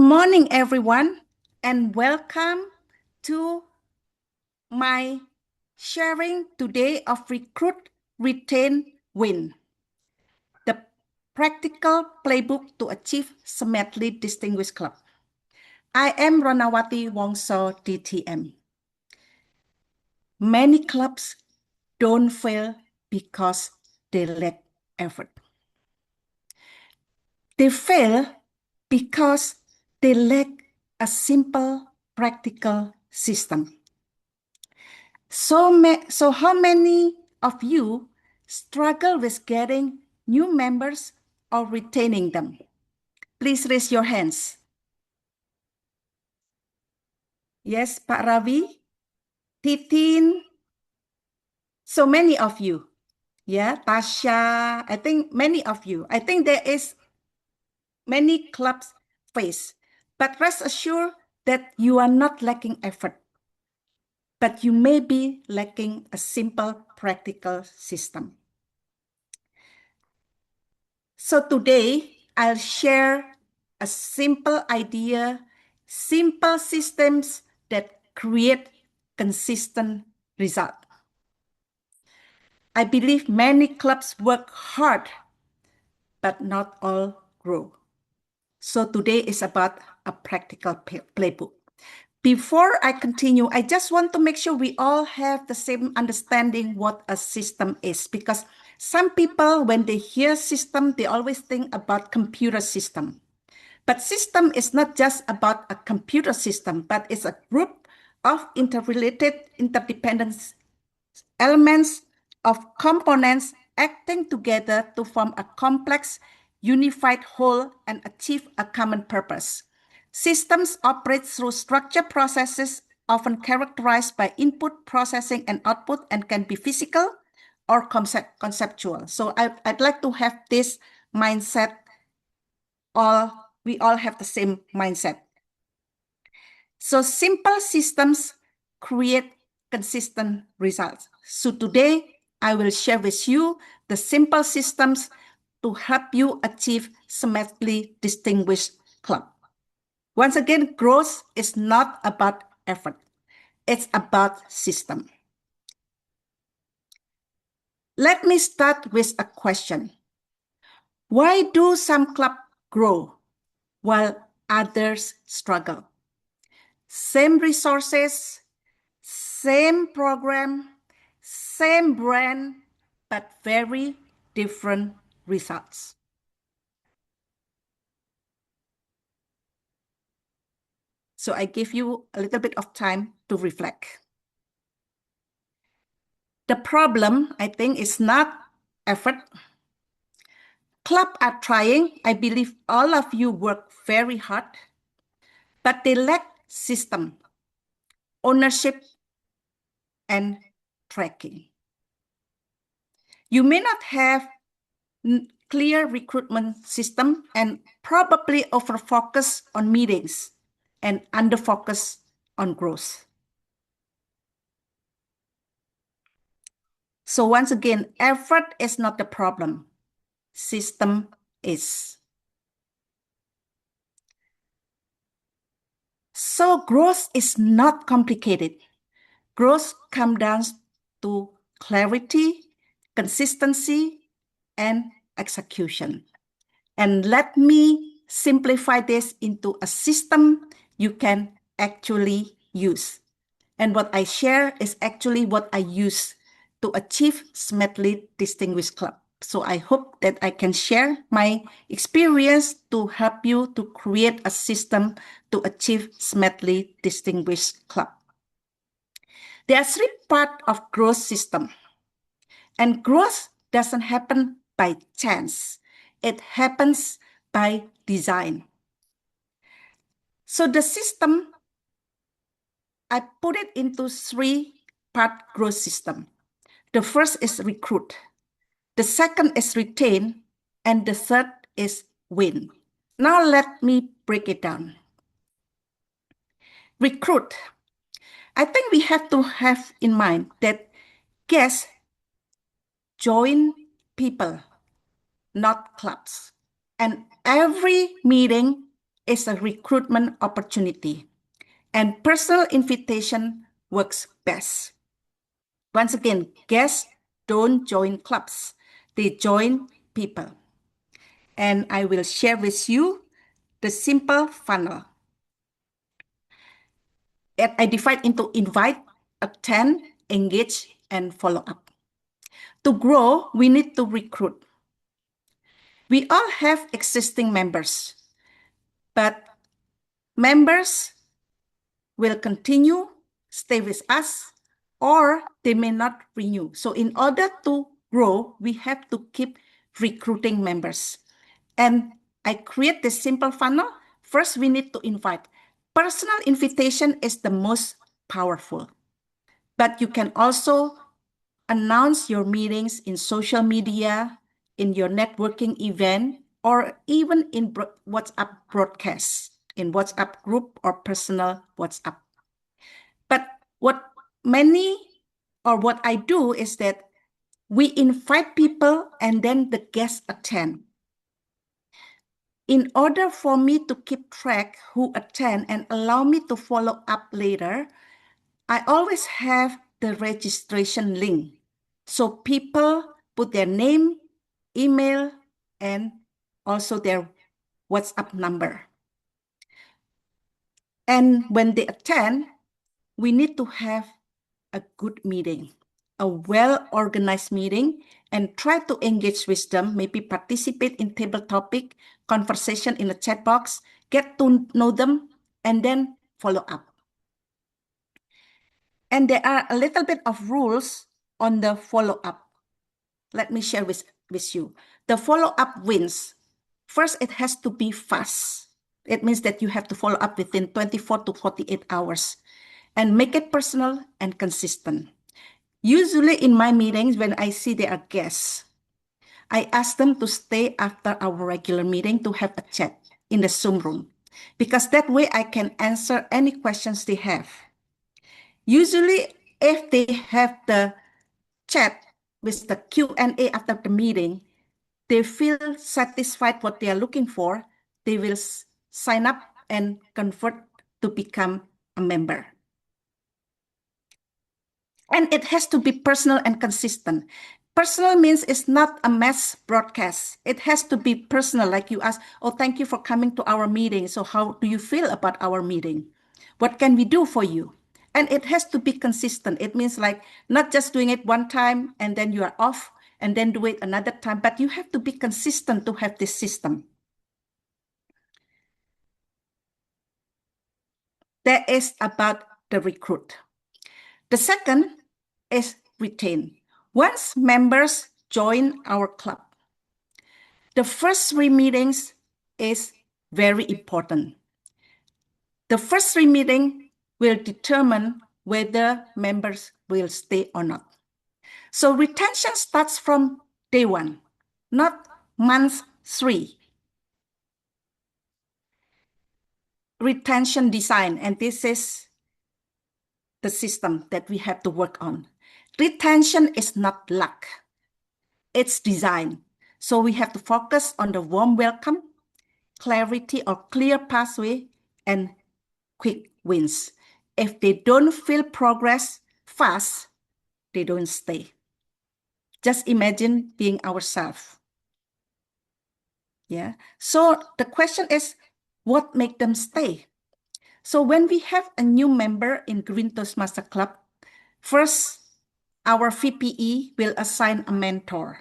morning, everyone, and welcome to my sharing today of Recruit, Retain, Win, the practical playbook to achieve Smedley Distinguished Club. I am Ronawati Wongso, DTM. Many clubs don't fail because they lack effort. They fail because they lack a simple practical system. So how many of you struggle with getting new members or retaining them? Please raise your hands. Yes, Pak Ravi, Titin, so many of you. Yeah, Tasha, I think many of you. I think there is many clubs face, but rest assured that you are not lacking effort, but you may be lacking a simple practical system. So today, I'll share a simple idea, simple systems that create consistent result. I believe many clubs work hard, but not all grow. So today is about a practical playbook. Before I continue, I just want to make sure we all have the same understanding what a system is, because some people, when they hear system, they always think about computer system. But system is not just about a computer system, but it's a group of interrelated, interdependent elements of components acting together to form a complex, unified whole and achieve a common purpose. Systems operate through structured processes often characterized by input, processing, and output, and can be physical or conceptual. So I'd like to have this mindset. We all have the same mindset. So simple systems create consistent results. So today, I will share with you the simple systems to help you achieve Smedley Distinguished Club. Once again, growth is not about effort. It's about system. Let me start with a question. Why do some clubs grow while others struggle? Same resources, same program, same brand, but very different results. So I give you a little bit of time to reflect. The problem, I think, is not effort. Clubs are trying. I believe all of you work very hard, but they lack system, ownership, and tracking. You may not have clear recruitment system and probably over-focus on meetings and under-focus on growth. So once again, effort is not the problem. System is. So growth is not complicated. Growth comes down to clarity, consistency, and execution. And let me simplify this into a system you can actually use. And what I share is actually what I use to achieve Smedley Distinguished Club. So I hope that I can share my experience to help you to create a system to achieve Smedley Distinguished Club. There are three parts of growth system. And growth doesn't happen by chance. It happens by design. So the system, I put it into three-part growth system. The first is recruit. The second is retain. And the third is win. Now let me break it down. Recruit. I think we have to have in mind that guests join people, not clubs. And every meeting is a recruitment opportunity, and personal invitation works best. Once again, guests don't join clubs, they join people. And I will share with you the simple funnel. I divide into invite, attend, engage, and follow up. To grow, we need to recruit. We all have existing members, but members will continue, stay with us, or they may not renew. So in order to grow, we have to keep recruiting members. And I create this simple funnel. First, we need to invite. Personal invitation is the most powerful, but you can also announce your meetings in social media, in your networking event, or even in WhatsApp broadcasts, in WhatsApp group or personal WhatsApp. But what I do is that we invite people and then the guests attend. In order for me to keep track who attend and allow me to follow up later, I always have the registration link. So people put their name, email, and also their WhatsApp number. And when they attend, we need to have a good meeting, a well-organized meeting, and try to engage with them, maybe participate in table topic, conversation in the chat box, get to know them, and then follow up. And there are a little bit of rules on the follow-up. Let me share with you. The follow-up wins. First, it has to be fast. It means that you have to follow up within 24 to 48 hours and make it personal and consistent. Usually in my meetings, when I see there are guests, I ask them to stay after our regular meeting to have a chat in the Zoom room, because that way I can answer any questions they have. Usually, if they have the chat with the Q&A after the meeting, they feel satisfied what they are looking for, they will sign up and convert to become a member. And it has to be personal and consistent. Personal means it's not a mass broadcast. It has to be personal, like you ask, oh, thank you for coming to our meeting. So how do you feel about our meeting? What can we do for you? And it has to be consistent. It means like not just doing it one time and then you are off and then do it another time, but you have to be consistent to have this system. That is about the recruit. The second is retain. Once members join our club, the first 3 meetings is very important. The first 3 meetings will determine whether members will stay or not. So retention starts from day 1, not month 3. Retention design, and this is the system that we have to work on. Retention is not luck. It's design. So we have to focus on the warm welcome, clarity or clear pathway, and quick wins. If they don't feel progress fast, they don't stay. Just imagine being ourselves. Yeah. So the question is, what make them stay? So when we have a new member in Green Toastmaster Club, first, our VPE will assign a mentor.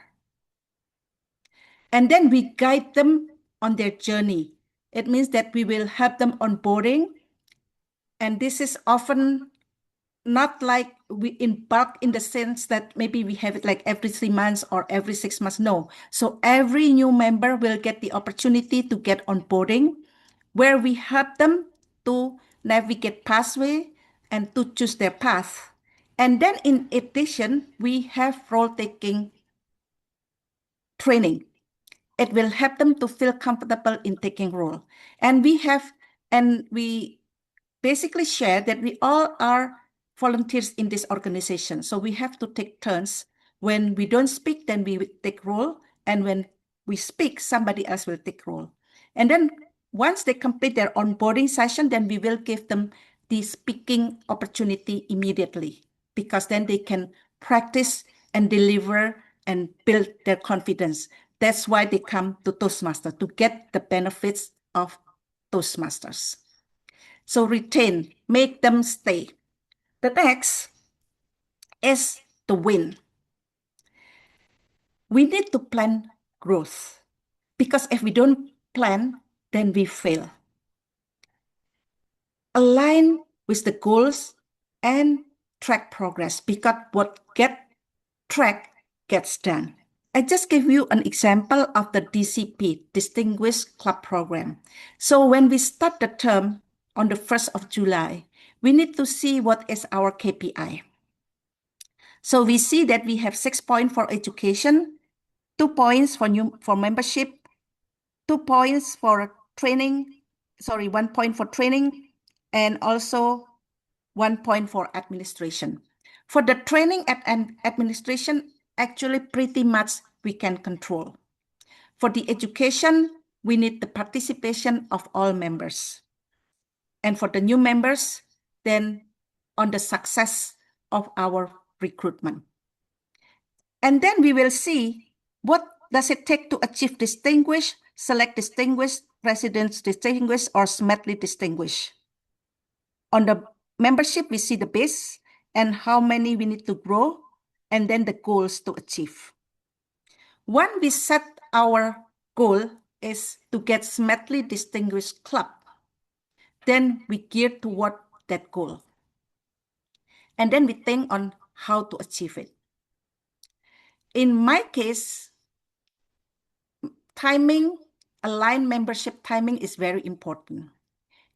And then we guide them on their journey. It means that we will help them onboarding. And this is often not like we embark in the sense that maybe we have it like every 3 months or every 6 months. No. So every new member will get the opportunity to get onboarding, where we help them to navigate pathway and to choose their path. And then in addition, we have role-taking training. It will help them to feel comfortable in taking role. And we basically share that we all are volunteers in this organization. So we have to take turns. When we don't speak, then we take role. And when we speak, somebody else will take role. And then once they complete their onboarding session, then we will give them the speaking opportunity immediately, because then they can practice and deliver and build their confidence. That's why they come to Toastmasters, to get the benefits of Toastmasters. So retain, make them stay. The next is the win. We need to plan growth, because if we don't plan, then we fail. Align with the goals and track progress, because what get tracked gets done. I just give you an example of the DCP, Distinguished Club Program. So when we start the term on the 1st of July, we need to see what is our KPI. So we see that we have 6 points for education, 2 points for membership, 2 points for training, 1 point for training, and also 1 point for administration. For the training and administration, actually pretty much we can control. For the education, we need the participation of all members. And for the new members, then on the success of our recruitment. And then we will see what does it take to achieve distinguished, select distinguished, residence distinguished, or Smedley distinguished. On the membership, we see the base and how many we need to grow, and then the goals to achieve. When we set our goal is to get Smedley Distinguished Club, then we gear toward that goal. And then we think on how to achieve it. In my case, timing, aligned membership timing is very important.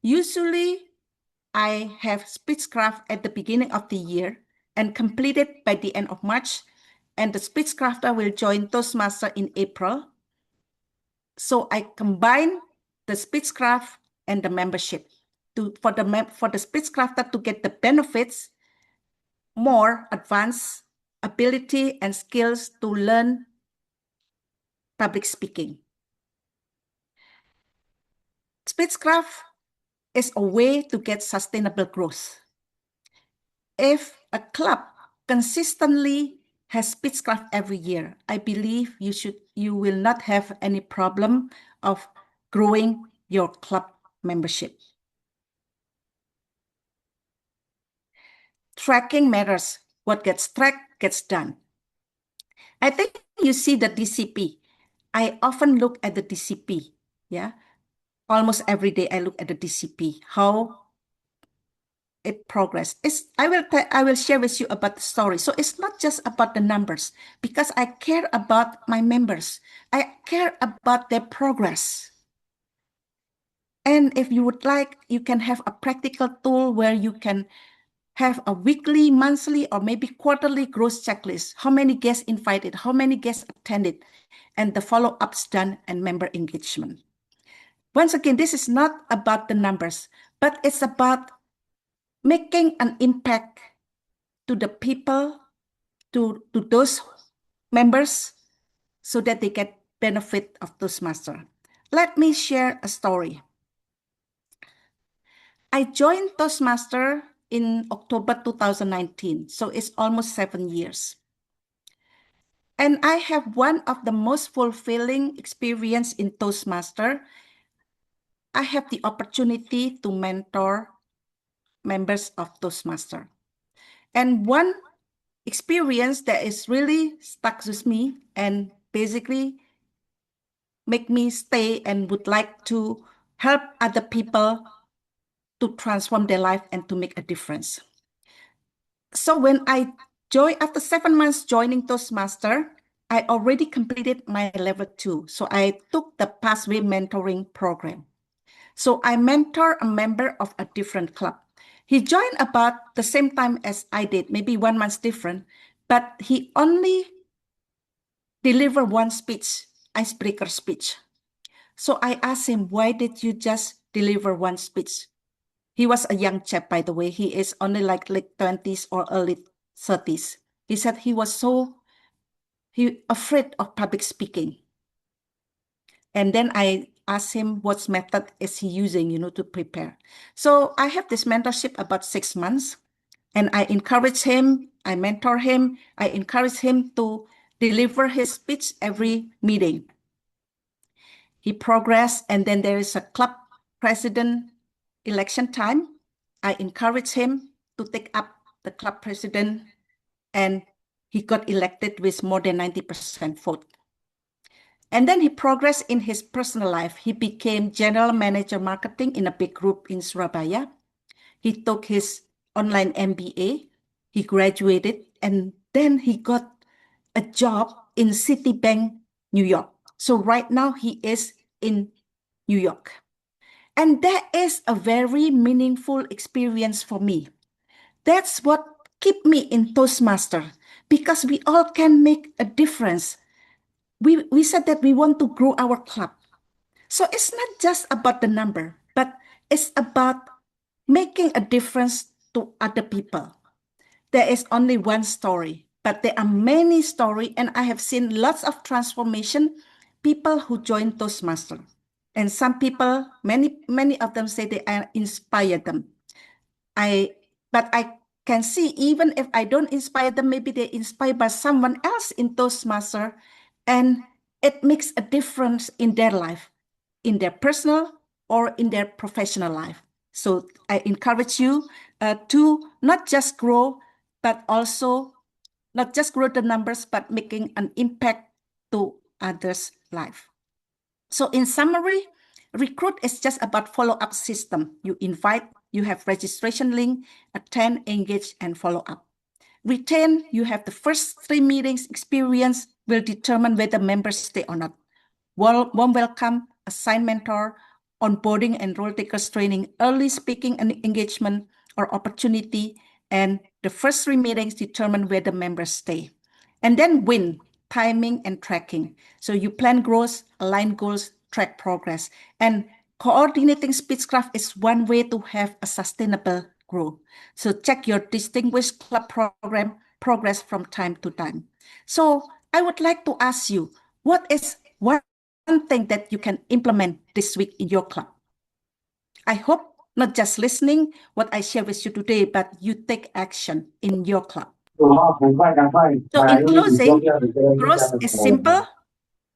Usually, I have Speechcraft at the beginning of the year and complete it by the end of March, and the Speechcrafter will join Toastmaster in April. So I combine the Speechcraft and the membership for the Speechcrafter to get the benefits, more advanced ability and skills to learn public speaking. Speechcraft is a way to get sustainable growth. If a club consistently has Speechcraft every year, I believe you will not have any problem of growing your club membership. Tracking matters. What gets tracked gets done. I think you see the DCP. I often look at the DCP. Yeah, almost every day I look at the DCP. How it progress. I will share with you about the story. So it's not just about the numbers, because I care about my members. I care about their progress. And if you would like, you can have a practical tool where you can have a weekly, monthly, or maybe quarterly growth checklist. How many guests invited, how many guests attended, and the follow-ups done, and member engagement. Once again, this is not about the numbers, but it's about making an impact to the people, to those members, so that they get benefit of Toastmaster. Let me share a story. I joined Toastmaster in October 2019, so it's almost 7 years. And I have one of the most fulfilling experience in Toastmaster. I have the opportunity to mentor members of Toastmaster. And one experience that is really stuck with me and basically make me stay and would like to help other people to transform their life and to make a difference. So when I joined, after 7 months joining Toastmaster, I already completed my level 2. So I took the Pathway Mentoring Program. So I mentor a member of a different club. He joined about the same time as I did, maybe 1 month different, but he only delivered one speech, icebreaker speech. So I asked him, why did you just deliver one speech? He was a young chap, by the way. He is only like late 20s or early 30s. He said he was so afraid of public speaking. And then I ask him what method is he using, to prepare. So I have this mentorship about 6 months, and I encourage him, I mentor him, I encourage him to deliver his speech every meeting. He progressed, and then there is a club president election time. I encourage him to take up the club president, and he got elected with more than 90% vote. And then he progressed in his personal life. He became general manager marketing in a big group in Surabaya. He took his online MBA. He graduated, and then he got a job in Citibank, New York. So right now he is in New York. And that is a very meaningful experience for me. That's what keep me in Toastmaster, because we all can make a difference. We said that we want to grow our club. So it's not just about the number, but it's about making a difference to other people. There is only one story, but there are many stories, and I have seen lots of transformation, people who join Toastmaster. And some people, many of them say they are inspired them. But I can see, even if I don't inspire them, maybe they're inspired by someone else in Toastmaster, and it makes a difference in their life, in their personal or in their professional life. So I encourage you to not just grow, but also not just grow the numbers, but making an impact to others' life. So in summary, recruit is just about follow-up system. You invite, you have registration link, attend, engage, and follow up. Retain, you have the first 3 meetings experience will determine whether members stay or not. Warm welcome, assign mentor, onboarding and role takers training, early speaking and engagement or opportunity, and the first 3 meetings determine whether members stay. And then win, timing and tracking. So you plan growth, align goals, track progress. And coordinating Speechcraft is one way to have a sustainable growth. So check your Distinguished Club program progress from time to time. So I would like to ask you, what is one thing that you can implement this week in your club? I hope not just listening what I share with you today, but you take action in your club. So in closing, growth is simple,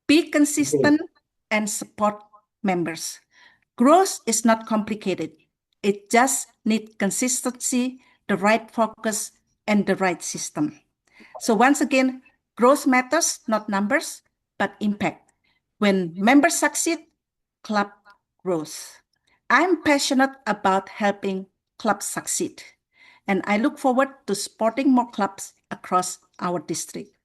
be consistent, and support members. Growth is not complicated. It just needs consistency, the right focus, and the right system. So once again, growth matters, not numbers, but impact. When members succeed, club grows. I'm passionate about helping clubs succeed, and I look forward to supporting more clubs across our district.